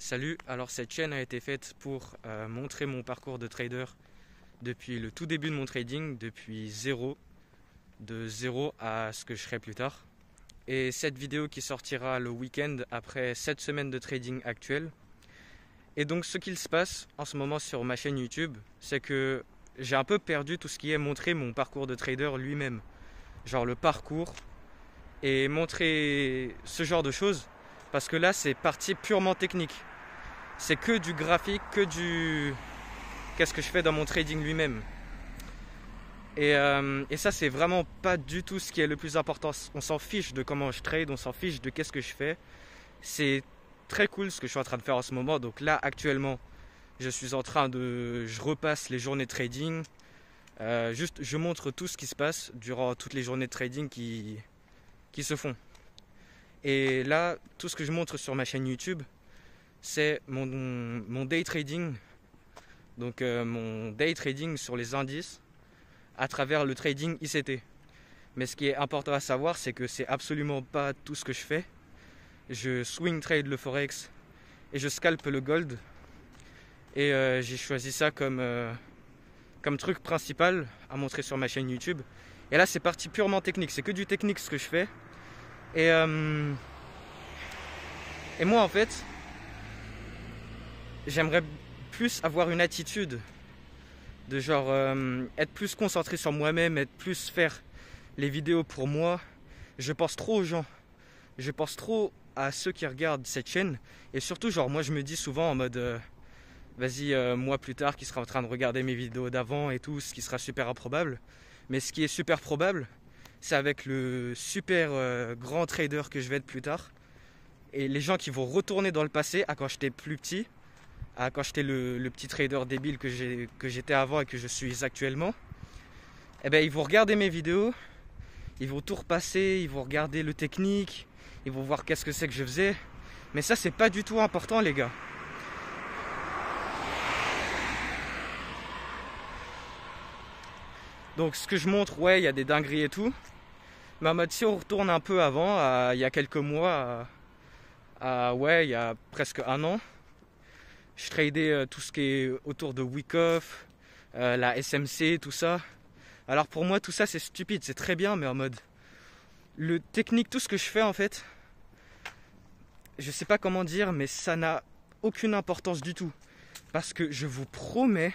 Salut, alors cette chaîne a été faite pour montrer mon parcours de trader depuis le tout début de mon trading, depuis de zéro à ce que je serai plus tard. Et cette vidéo qui sortira le week-end après 7 semaines de trading actuel. Et donc ce qu'il se passe en ce moment sur ma chaîne YouTube, c'est que j'ai un peu perdu tout ce qui est montrer mon parcours de trader lui-même. Genre le parcours et montrer ce genre de choses. Parce que là c'est partie purement technique. C'est que du graphique, qu'est-ce que je fais dans mon trading lui-même. Et ça c'est vraiment pas du tout ce qui est le plus important. On s'en fiche de comment je trade, on s'en fiche de qu'est-ce que je fais. C'est très cool ce que je suis en train de faire en ce moment. Donc là actuellement je repasse les journées de trading. Je montre tout ce qui se passe durant toutes les journées de trading qui se font. Et là tout ce que je montre sur ma chaîne YouTube, c'est mon day trading, donc mon day trading sur les indices à travers le trading ICT. Mais ce qui est important à savoir, c'est que c'est absolument pas tout ce que je fais. Je swing trade le forex et je scalpe le gold. Et j'ai choisi ça comme truc principal à montrer sur ma chaîne YouTube. Et là, c'est parti purement technique. C'est que du technique ce que je fais. Et moi, en fait, j'aimerais plus avoir une attitude de genre être plus concentré sur moi-même, être plus faire les vidéos pour moi. Je pense trop aux gens, je pense trop à ceux qui regardent cette chaîne. Et surtout genre moi je me dis souvent en mode vas-y moi plus tard qui sera en train de regarder mes vidéos d'avant et tout, ce qui sera super improbable. Mais ce qui est super probable, c'est avec le super grand trader que je vais être plus tard. Et les gens qui vont retourner dans le passé à quand j'étais plus petit, à quand j'étais le petit trader débile que j'étais avant et que je suis actuellement, eh ben, ils vont regarder mes vidéos, ils vont tout repasser, ils vont regarder le technique, ils vont voir qu'est-ce que c'est que je faisais. Mais ça, c'est pas du tout important, les gars. Donc, ce que je montre, ouais, il y a des dingueries et tout. Mais en mode, si on retourne un peu avant, il y a quelques mois, ouais, il y a presque un an, je tradais tout ce qui est autour de Wyckoff, la SMC, tout ça. Alors pour moi tout ça c'est stupide, c'est très bien, mais en mode le technique, tout ce que je fais en fait, je sais pas comment dire, mais ça n'a aucune importance du tout. Parce que je vous promets,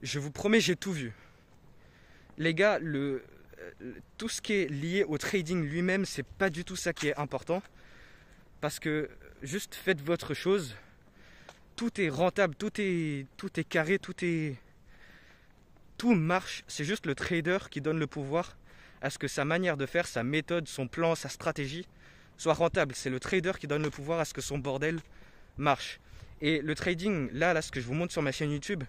j'ai tout vu. Les gars, tout ce qui est lié au trading lui-même, c'est pas du tout ça qui est important. Parce que juste faites votre chose. Tout est rentable, tout est carré, tout marche. C'est juste le trader qui donne le pouvoir à ce que sa manière de faire, sa méthode, son plan, sa stratégie soit rentable. C'est le trader qui donne le pouvoir à ce que son bordel marche. Et le trading, là, ce que je vous montre sur ma chaîne YouTube,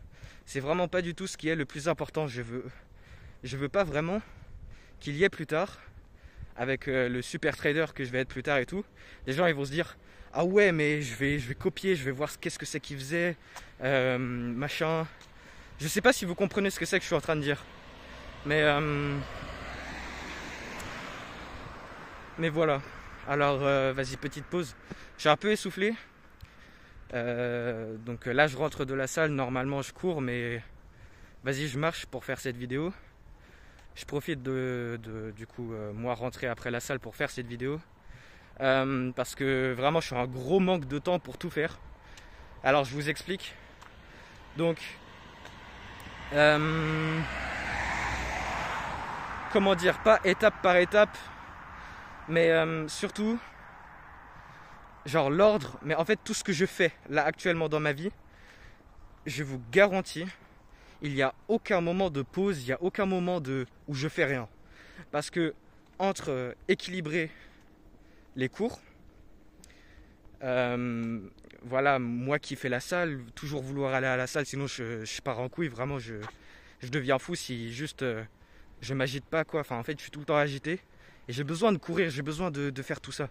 c'est vraiment pas du tout ce qui est le plus important. Je veux pas vraiment qu'il y ait plus tard, avec le super trader que je vais être plus tard et tout, les gens ils vont se dire ah ouais mais je vais copier, je vais voir qu'est-ce que c'est qu'il faisait, machin. Je sais pas si vous comprenez ce que c'est que je suis en train de dire. Mais voilà. Alors vas-y, petite pause. Je suis un peu essoufflé. Donc là je rentre de la salle, normalement je cours, mais vas-y je marche pour faire cette vidéo. Je profite du coup moi rentrer après la salle pour faire cette vidéo. Parce que vraiment je suis en gros manque de temps pour tout faire. Alors je vous explique. Donc comment dire, pas étape par étape, mais surtout genre l'ordre. Mais en fait tout ce que je fais là actuellement dans ma vie, je vous garantis, il n'y a aucun moment de pause, il n'y a aucun moment où je fais rien. Parce que entre équilibrer les cours, voilà, moi qui fais la salle, toujours vouloir aller à la salle, sinon je pars en couille, vraiment je deviens fou si juste je m'agite pas quoi. Enfin en fait je suis tout le temps agité et j'ai besoin de courir, j'ai besoin de faire tout ça.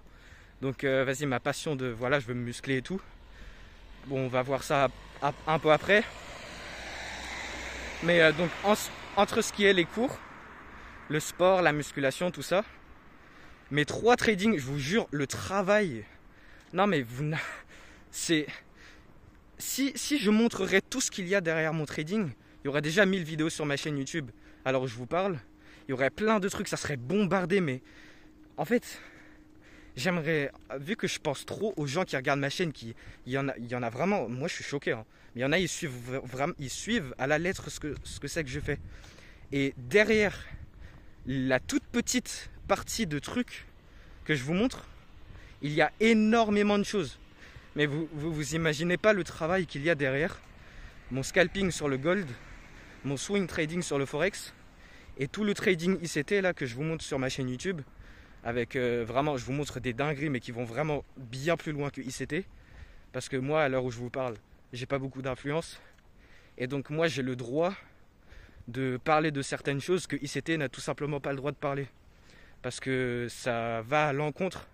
Donc vas-y, ma passion de voilà, je veux me muscler et tout. Bon, on va voir ça un peu après. Mais donc entre ce qui est les cours, le sport, la musculation, tout ça, mes 3 tradings, je vous jure, le travail. Non mais c'est... Si je montrerais tout ce qu'il y a derrière mon trading, il y aurait déjà 1000 vidéos sur ma chaîne YouTube. Alors je vous parle, il y aurait plein de trucs, ça serait bombardé, mais en fait, j'aimerais, vu que je pense trop aux gens qui regardent ma chaîne, il y en a vraiment, moi je suis choqué, hein, mais il y en a, ils suivent à la lettre ce que c'est que je fais. Et derrière la toute petite partie de trucs que je vous montre, il y a énormément de choses. Mais vous imaginez pas le travail qu'il y a derrière mon scalping sur le gold, mon swing trading sur le forex et tout le trading ICT là que je vous montre sur ma chaîne YouTube avec vraiment, je vous montre des dingueries mais qui vont vraiment bien plus loin que ICT parce que moi à l'heure où je vous parle, j'ai pas beaucoup d'influence et donc moi j'ai le droit de parler de certaines choses que ICT n'a tout simplement pas le droit de parler parce que ça va à l'encontre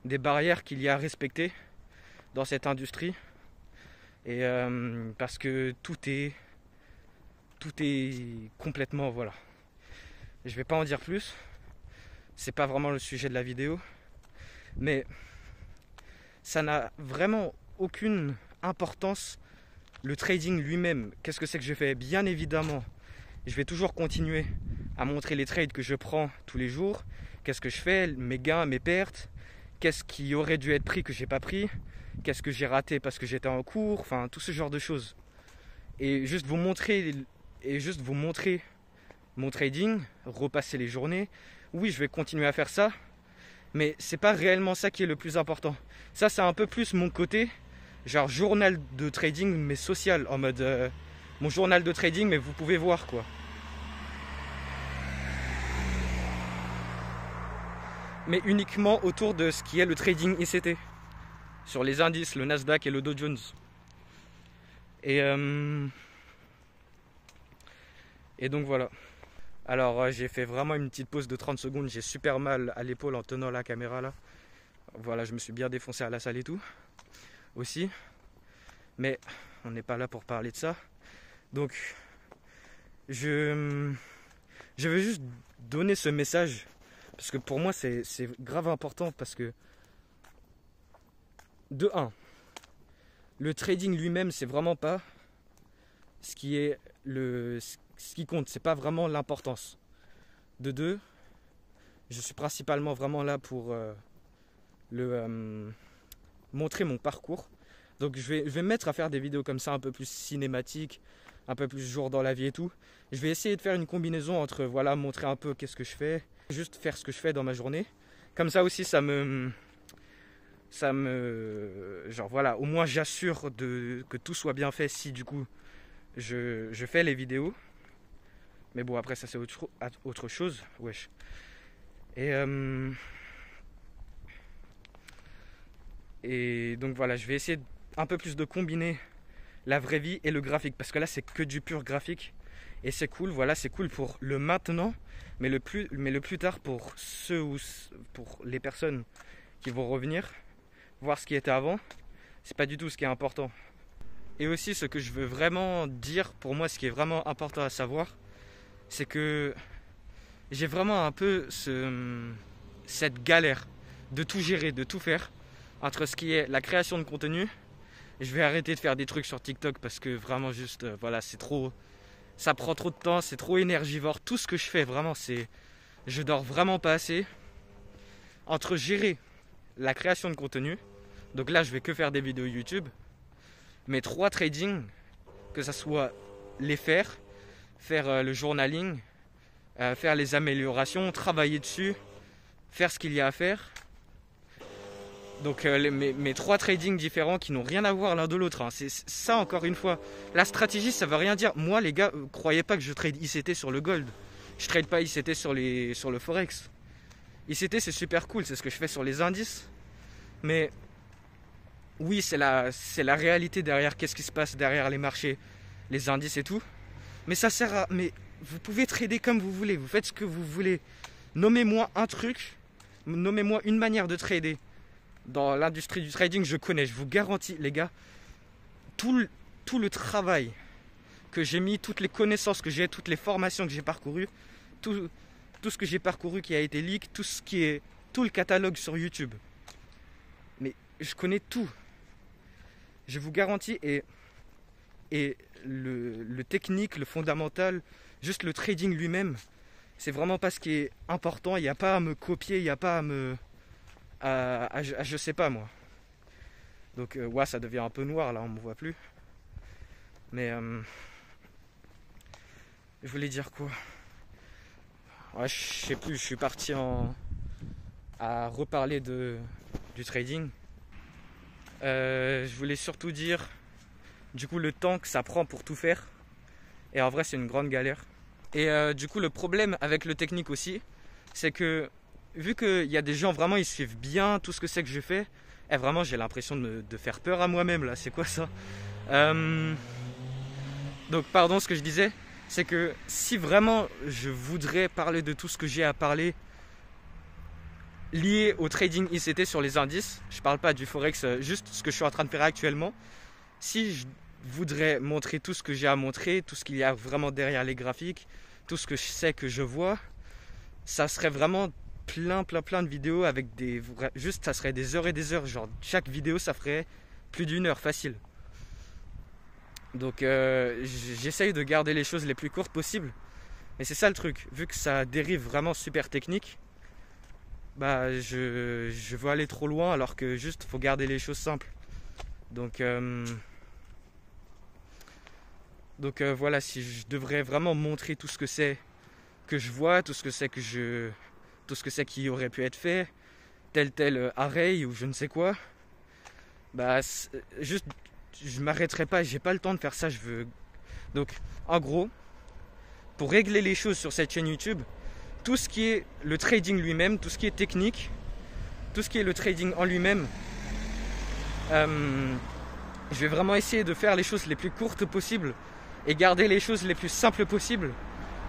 des barrières qu'il y a à respecter dans cette industrie et parce que tout est complètement, voilà, je vais pas en dire plus, c'est pas vraiment le sujet de la vidéo, mais ça n'a vraiment aucune importance le trading lui-même. Qu'est-ce que c'est que je fais? Bien évidemment je vais toujours continuer à montrer les trades que je prends tous les jours, qu'est-ce que je fais, mes gains, mes pertes, qu'est-ce qui aurait dû être pris que j'ai pas pris, qu'est-ce que j'ai raté parce que j'étais en cours, enfin tout ce genre de choses. Et juste vous montrer mon trading, repasser les journées. Oui, je vais continuer à faire ça, mais c'est pas réellement ça qui est le plus important. Ça, c'est un peu plus mon côté, genre journal de trading mais social, en mode mon journal de trading, mais vous pouvez voir quoi. Mais uniquement autour de ce qui est le trading ICT. Sur les indices, le Nasdaq et le Dow Jones. Et donc voilà. Alors j'ai fait vraiment une petite pause de 30 secondes. J'ai super mal à l'épaule en tenant la caméra là. Voilà, je me suis bien défoncé à la salle et tout. Aussi. Mais on n'est pas là pour parler de ça. Donc je veux juste donner ce message. Parce que pour moi c'est grave important. Parce que de 1, le trading lui-même, c'est vraiment pas ce qui compte, c'est pas vraiment l'importance. De 2, je suis principalement vraiment là pour montrer mon parcours. Donc je vais me mettre à faire des vidéos comme ça, un peu plus cinématiques, un peu plus jour dans la vie et tout. Je vais essayer de faire une combinaison entre, voilà, montrer un peu qu'est-ce que je fais, juste faire ce que je fais dans ma journée. Comme ça aussi, genre voilà, au moins j'assure que tout soit bien fait si du coup je fais les vidéos. Mais bon, après ça c'est autre chose, wesh. Et donc voilà, je vais essayer un peu plus de combiner la vraie vie et le graphique, parce que là c'est que du pur graphique et c'est cool. Voilà, c'est cool pour le maintenant, mais le plus tard pour pour les personnes qui vont revenir voir ce qui était avant, c'est pas du tout ce qui est important. Et aussi ce que je veux vraiment dire, pour moi ce qui est vraiment important à savoir, c'est que j'ai vraiment un peu cette galère de tout gérer, de tout faire entre ce qui est la création de contenu. Et je vais arrêter de faire des trucs sur TikTok parce que vraiment juste voilà, c'est trop, ça prend trop de temps, c'est trop énergivore. Tout ce que je fais vraiment, je dors vraiment pas assez. Entre gérer la création de contenu, donc là je vais que faire des vidéos YouTube, mes 3 trading, que ça soit les faire le journaling, faire les améliorations, travailler dessus, faire ce qu'il y a à faire. Donc mes 3 tradings différents qui n'ont rien à voir l'un de l'autre, hein. C'est ça, encore une fois, la stratégie ça veut rien dire. Moi les gars, croyez pas que je trade ICT sur le gold, je trade pas ICT sur le forex. ICT c'est super cool, c'est ce que je fais sur les indices, mais oui, c'est la réalité derrière, qu'est-ce qui se passe derrière les marchés, les indices et tout. Mais ça sert à... Mais vous pouvez trader comme vous voulez, vous faites ce que vous voulez. Nommez-moi un truc, nommez-moi une manière de trader. Dans l'industrie du trading, je connais, je vous garantis, les gars, tout le travail que j'ai mis, toutes les connaissances que j'ai, toutes les formations que j'ai parcourues, tout ce que j'ai parcouru qui a été leak, tout le catalogue sur YouTube. Mais je connais tout. je vous garantis, et le technique, le fondamental, juste le trading lui-même, c'est vraiment pas ce qui est important. Il n'y a pas à me copier, il n'y a pas à me... je sais pas moi. Donc ouais, ça devient un peu noir là, on me voit plus. Mais je voulais dire quoi? Ouais, je sais plus, je suis parti à reparler du trading. Je voulais surtout dire du coup le temps que ça prend pour tout faire. Et en vrai c'est une grande galère. Et du coup le problème avec le technique aussi, c'est que vu qu'il y a des gens vraiment ils suivent bien tout ce que c'est que je fais, et vraiment j'ai l'impression de faire peur à moi-même là, c'est quoi ça? Donc pardon, ce que je disais, c'est que si vraiment je voudrais parler de tout ce que j'ai à parler lié au trading ICT sur les indices, je parle pas du forex, juste ce que je suis en train de faire actuellement. Si je voudrais montrer tout ce que j'ai à montrer, tout ce qu'il y a vraiment derrière les graphiques, tout ce que je sais que je vois, ça serait vraiment plein de vidéos avec juste ça serait des heures et des heures, genre chaque vidéo ça ferait plus d'1 heure facile. Donc j'essaye de garder les choses les plus courtes possibles. Mais c'est ça le truc, vu que ça dérive vraiment super technique, bah je veux aller trop loin alors que juste faut garder les choses simples. Donc voilà, si je devrais vraiment montrer tout ce que c'est que je vois, tout ce que c'est tout ce que c'est qui aurait pu être fait, tel array ou je ne sais quoi, bah juste je m'arrêterai pas, j'ai pas le temps de faire ça, je veux. Donc en gros, pour régler les choses sur cette chaîne YouTube, tout ce qui est le trading lui-même, tout ce qui est technique, tout ce qui est le trading en lui-même, je vais vraiment essayer de faire les choses les plus courtes possibles et garder les choses les plus simples possibles.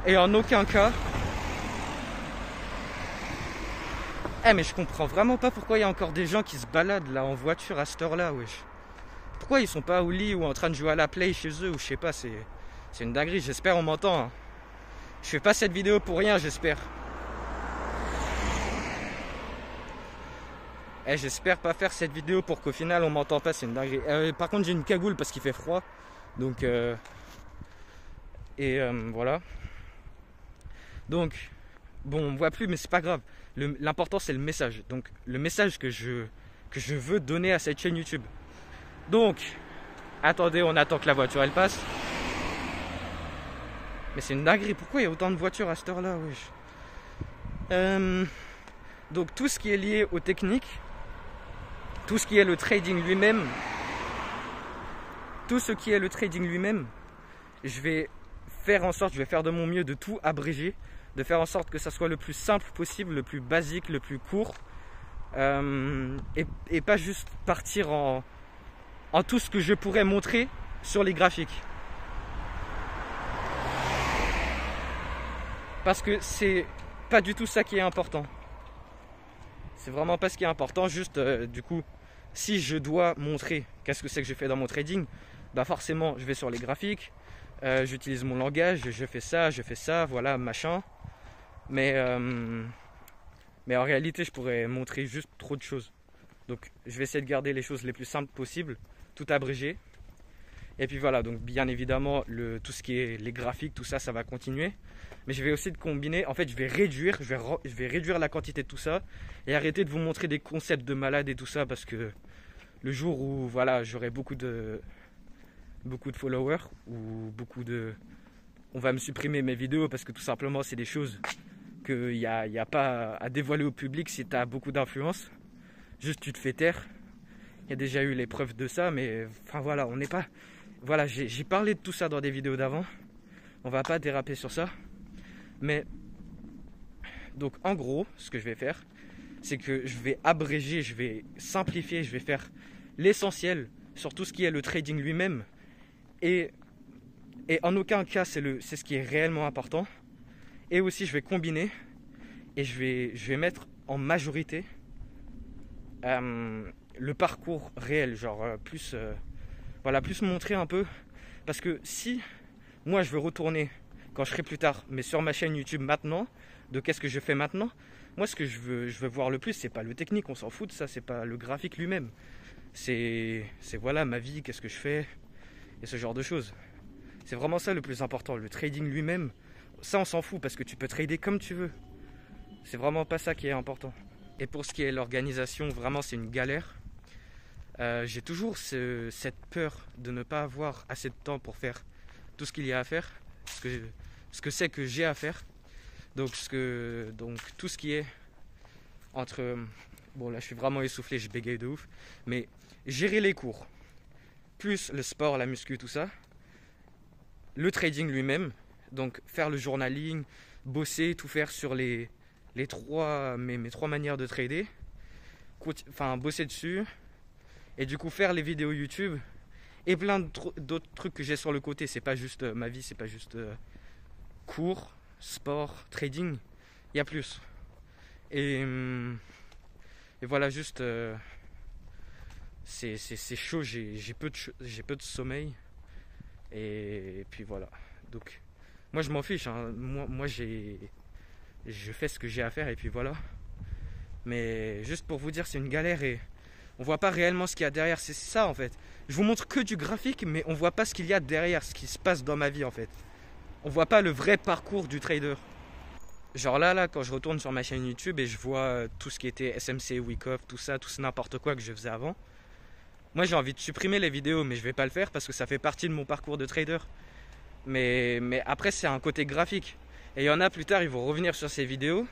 Et en aucun cas... mais je comprends vraiment pas pourquoi il y a encore des gens qui se baladent là en voiture à cette heure-là, wesh. Pourquoi ils sont pas au lit ou en train de jouer à la play chez eux ou je sais pas, c'est une dinguerie, j'espère on m'entend. Hein. Je fais pas cette vidéo pour rien, j'espère. J'espère pas faire cette vidéo pour qu'au final on m'entend pas, c'est une dinguerie. Par contre j'ai une cagoule parce qu'il fait froid. Donc voilà. Donc bon, on me voit plus mais c'est pas grave. L'important c'est le message. Donc le message que je veux donner à cette chaîne YouTube. Donc attendez, on attend que la voiture elle passe. Mais c'est une dinguerie, pourquoi il y a autant de voitures à cette heure-là, wesh. Donc tout ce qui est lié aux techniques, tout ce qui est le trading lui-même, je vais faire en sorte, je vais faire de mon mieux de tout abréger, de faire en sorte que ça soit le plus simple possible, le plus basique, le plus court, et pas juste partir en tout ce que je pourrais montrer sur les graphiques. Parce que c'est pas du tout ça qui est important. C'est vraiment pas ce qui est important. Juste du coup, si je dois montrer qu'est-ce que c'est que je fais dans mon trading, bah forcément je vais sur les graphiques, j'utilise mon langage, je fais ça, voilà, machin. Mais en réalité je pourrais montrer juste trop de choses. Donc je vais essayer de garder les choses les plus simples possibles, tout abrégé. Et puis voilà, donc bien évidemment tout ce qui est les graphiques, tout ça, ça va continuer. Mais je vais aussi combiner, en fait je vais réduire la quantité de tout ça et arrêter de vous montrer des concepts de malade et tout ça parce que le jour où voilà, j'aurai beaucoup de followers ou on va me supprimer mes vidéos parce que tout simplement c'est des choses qu'il n'y a pas à dévoiler au public si tu as beaucoup d'influence. Juste tu te fais taire. Il y a déjà eu les preuves de ça, mais enfin voilà, on n'est pas... Voilà, j'ai parlé de tout ça dans des vidéos d'avant. On va pas déraper sur ça. Mais donc en gros, ce que je vais faire, c'est que je vais abréger, je vais simplifier, je vais faire l'essentiel sur tout ce qui est le trading lui-même. Et en aucun cas, c'est ce qui est réellement important. Et aussi, je vais combiner et je vais mettre en majorité le parcours réel, genre plus montrer un peu. Parce que si moi je veux retourner quand je serai plus tard, mais sur ma chaîne YouTube maintenant, de qu'est-ce que je fais maintenant, moi ce que je veux voir le plus, c'est pas le technique, on s'en fout de ça, c'est pas le graphique lui-même. c'est voilà ma vie, qu'est-ce que je fais et ce genre de choses. C'est vraiment ça le plus important. Le trading lui-même, ça on s'en fout parce que tu peux trader comme tu veux. C'est vraiment pas ça qui est important. Et pour ce qui est l'organisation, vraiment c'est une galère. J'ai toujours cette peur de ne pas avoir assez de temps pour faire tout ce qu'il y a à faire, ce que c'est que j'ai à faire. Donc tout ce qui est entre... Bon là je suis vraiment essoufflé, je bégaye de ouf. Mais gérer les cours, plus le sport, la muscu, tout ça. Le trading lui-même, donc faire le journaling, bosser, tout faire sur mes trois manières de trader. Enfin bosser dessus. Et du coup faire les vidéos YouTube. Et plein d'autres trucs que j'ai sur le côté. C'est pas juste ma vie, c'est pas juste cours, sport, trading. Il y a plus. Et voilà, juste c'est chaud, j'ai peu de sommeil. Et puis voilà. Donc moi je m'en fiche, hein. Moi je fais ce que j'ai à faire et puis voilà. Mais juste pour vous dire, c'est une galère et on voit pas réellement ce qu'il y a derrière. C'est ça en fait. Je vous montre que du graphique, mais on voit pas ce qu'il y a derrière, ce qui se passe dans ma vie en fait. On voit pas le vrai parcours du trader. Genre là, quand je retourne sur ma chaîne YouTube et je vois tout ce qui était SMC, Wyckoff, tout ça, tout ce n'importe quoi que je faisais avant. Moi j'ai envie de supprimer les vidéos, mais je vais pas le faire parce que ça fait partie de mon parcours de trader. Mais après c'est un côté graphique. Et il y en a plus tard, ils vont revenir sur ces vidéos.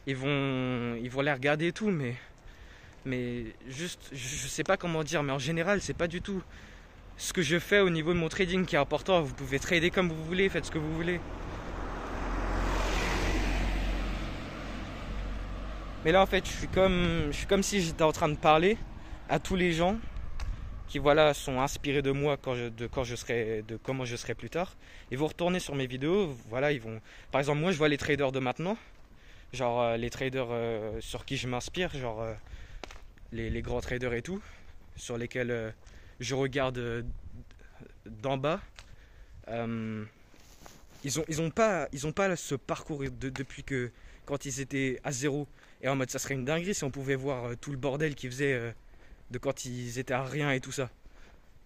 Ils vont les regarder et tout, mais juste, je sais pas comment dire, mais en général, c'est pas du tout ce que je fais au niveau de mon trading qui est important. Vous pouvez trader comme vous voulez, faites ce que vous voulez. Mais là, en fait, je suis comme si j'étais en train de parler à tous les gens qui, voilà, sont inspirés de moi de comment je serai plus tard. Ils vont retourner sur mes vidéos, voilà, par exemple, moi, je vois les traders de maintenant, genre les traders sur qui je m'inspire, genre les grands traders et tout, sur lesquels je regarde d'en bas. Ils ont pas ce parcours depuis que quand ils étaient à zéro. Et en mode ça serait une dinguerie si on pouvait voir tout le bordel qu'ils faisaient de quand ils étaient à rien et tout ça.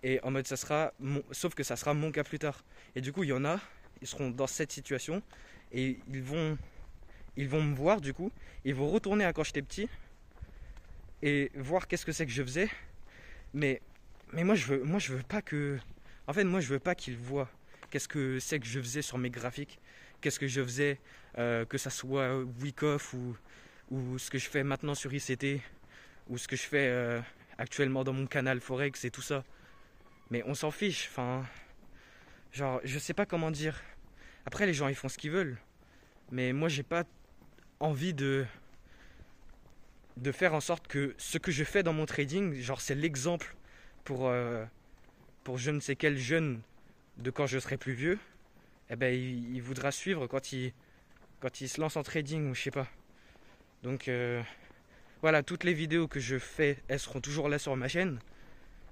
Et en mode sauf que ça sera mon cas plus tard. Et du coup il y en a, ils seront dans cette situation et ils vont me voir du coup, ils vont retourner à quand j'étais petit et voir qu'est-ce que c'est que je faisais. Mais moi je veux pas que... En fait moi je veux pas qu'ils voient qu'est-ce que c'est que je faisais sur mes graphiques, qu'est-ce que je faisais, que ça soit Wyckoff ou ce que je fais maintenant sur ICT, ou ce que je fais actuellement dans mon canal Forex et tout ça. Mais on s'en fiche, enfin... Genre, je sais pas comment dire. Après, les gens, ils font ce qu'ils veulent. Mais moi, j'ai pas envie de faire en sorte que ce que je fais dans mon trading, genre, c'est l'exemple pour je ne sais quel jeune de quand je serai plus vieux. Eh ben, il voudra suivre quand il se lance en trading ou je sais pas. Donc voilà, toutes les vidéos que je fais, elles seront toujours là sur ma chaîne.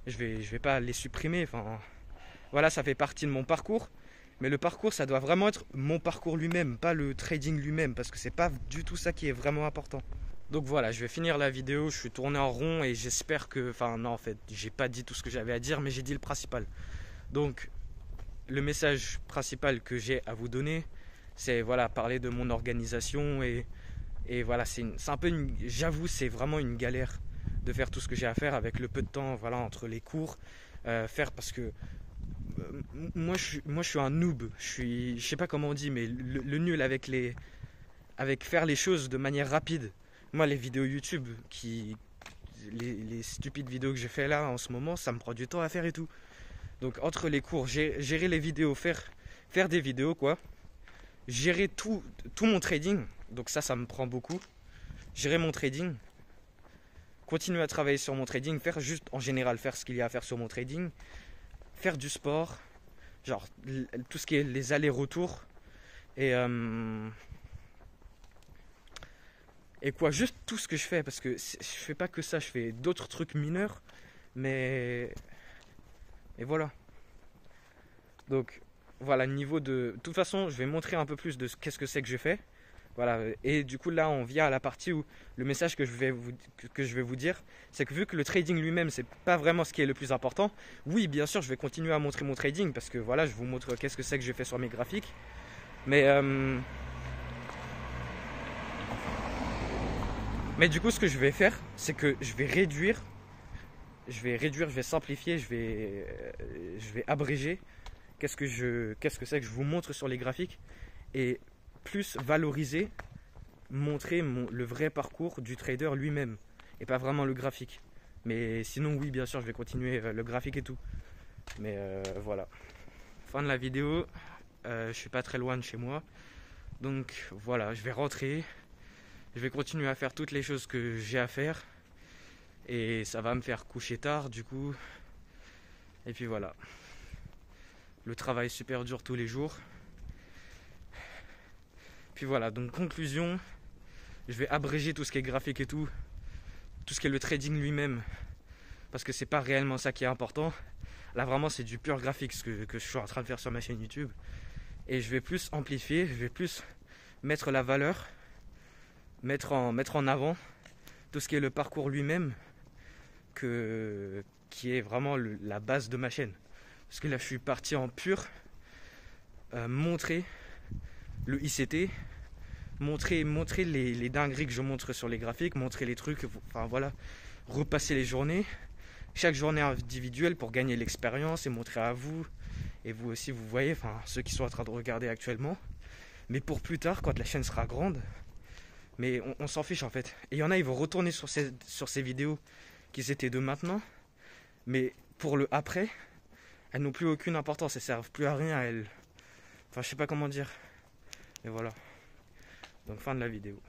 Je vais pas les supprimer. Enfin, voilà, ça fait partie de mon parcours. Mais le parcours, ça doit vraiment être mon parcours lui-même, pas le trading lui-même, parce que c'est pas du tout ça qui est vraiment important. Donc voilà, je vais finir la vidéo. Je suis tourné en rond et j'espère que... Enfin non, en fait, j'ai pas dit tout ce que j'avais à dire, mais j'ai dit le principal. Donc, le message principal que j'ai à vous donner, c'est voilà, parler de mon organisation et voilà, c'est un peu j'avoue, c'est vraiment une galère de faire tout ce que j'ai à faire avec le peu de temps, voilà, entre les cours, faire parce que moi je suis un noob, je sais pas comment on dit, mais le nul avec faire les choses de manière rapide. Moi, les vidéos YouTube, les stupides vidéos que je fais là en ce moment, ça me prend du temps à faire et tout. Donc entre les cours, gérer les vidéos, faire des vidéos quoi, gérer tout mon trading, donc ça me prend beaucoup. Gérer mon trading, continuer à travailler sur mon trading, faire juste en général faire ce qu'il y a à faire sur mon trading, faire du sport, genre tout ce qui est les allers-retours et quoi, juste tout ce que je fais parce que je fais pas que ça, je fais d'autres trucs mineurs, mais et voilà. Donc voilà, niveau de toute façon, je vais montrer un peu plus de qu'est-ce que c'est que je fais. Voilà, et du coup là on vient à la partie où le message que je vais vous dire, c'est que vu que le trading lui-même c'est pas vraiment ce qui est le plus important, oui bien sûr je vais continuer à montrer mon trading parce que voilà je vous montre qu'est-ce que c'est que je fais sur mes graphiques, mais, mais du coup ce que je vais faire c'est que je vais simplifier, je vais abréger qu'est-ce que c'est que je vous montre sur les graphiques et plus valoriser montrer le vrai parcours du trader lui-même et pas vraiment le graphique. Mais sinon, oui, bien sûr, je vais continuer le graphique et tout. Mais voilà. Fin de la vidéo. Je suis pas très loin de chez moi. Donc voilà, je vais rentrer. Je vais continuer à faire toutes les choses que j'ai à faire. Et ça va me faire coucher tard du coup. Et puis voilà. Le travail super dur tous les jours. Puis voilà, donc conclusion. Je vais abréger tout ce qui est graphique et tout ce qui est le trading lui-même, parce que c'est pas réellement ça qui est important. Là vraiment c'est du pur graphique ce que je suis en train de faire sur ma chaîne YouTube, et je vais plus amplifier, je vais plus mettre la valeur, mettre en avant tout ce qui est le parcours lui-même, qui est vraiment la base de ma chaîne. Parce que là je suis parti en pur montrer le ICT, montrer les dingueries que je montre sur les graphiques, montrer les trucs, enfin voilà, repasser les journées, chaque journée individuelle pour gagner l'expérience et montrer à vous, et vous aussi vous voyez, enfin ceux qui sont en train de regarder actuellement, mais pour plus tard quand la chaîne sera grande, mais on s'en fiche en fait. Et il y en a, ils vont retourner sur ces vidéos qui étaient de maintenant, mais pour le après, elles n'ont plus aucune importance, elles servent plus à rien, enfin je sais pas comment dire, mais voilà. Donc fin de la vidéo.